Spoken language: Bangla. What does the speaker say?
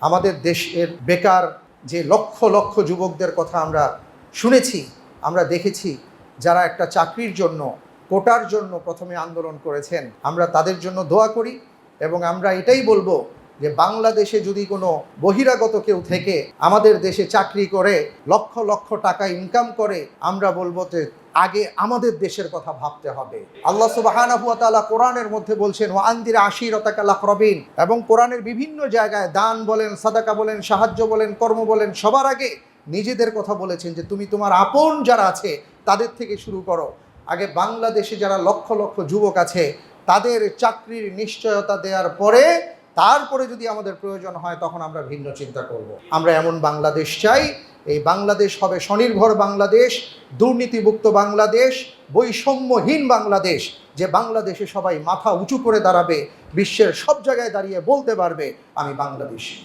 আমাদের দেশের বেকার যে লক্ষ লক্ষ যুবকদের কথা আমরা শুনেছি, আমরা দেখেছি, যারা একটা চাকরির জন্য, কোটার জন্য প্রথমে আন্দোলন করেছেন, আমরা তাদের জন্য দোয়া করি। এবং আমরা এটাই বলবো যে বাংলাদেশে যদি কোনো বহিরাগত কেউ থেকে আমাদের দেশে চাকরি করে লক্ষ লক্ষ টাকা ইনকাম করে, আমরা বলবো যে আগে আমাদের দেশের কথা ভাবতে হবে। আল্লাহ সুবহানাহু ওয়া তাআলা কোরআনের মধ্যে বলছেন ওয়া আনদির আশিরাতাকাল আকরাবিন, এবং কোরআনের বিভিন্ন জায়গায় দান বলেন, সাদাকা বলেন, সাহায্য বলেন, কর্ম বলেন, সবার আগে নিজেদের কথা বলেছেন যে তুমি তোমার আপন যারা আছে তাদের থেকে শুরু করো। আগে বাংলাদেশে যারা লক্ষ লক্ষ যুবক আছে তাদের চাকরির নিশ্চয়তা দেওয়ার পরে তারপরে যদি আমাদের প্রয়োজন হয় তখন আমরা ভিন্ন চিন্তা করব। আমরা এমন বাংলাদেশ চাই, এই বাংলাদেশ হবে স্বনির্ভর বাংলাদেশ, দুর্নীতিমুক্ত বাংলাদেশ, বৈষম্যহীন বাংলাদেশ, যে বাংলাদেশে সবাই মাথা উঁচু করে দাঁড়াবে, বিশ্বের সব জায়গায় দাঁড়িয়ে বলতে পারবে আমি বাংলাদেশী।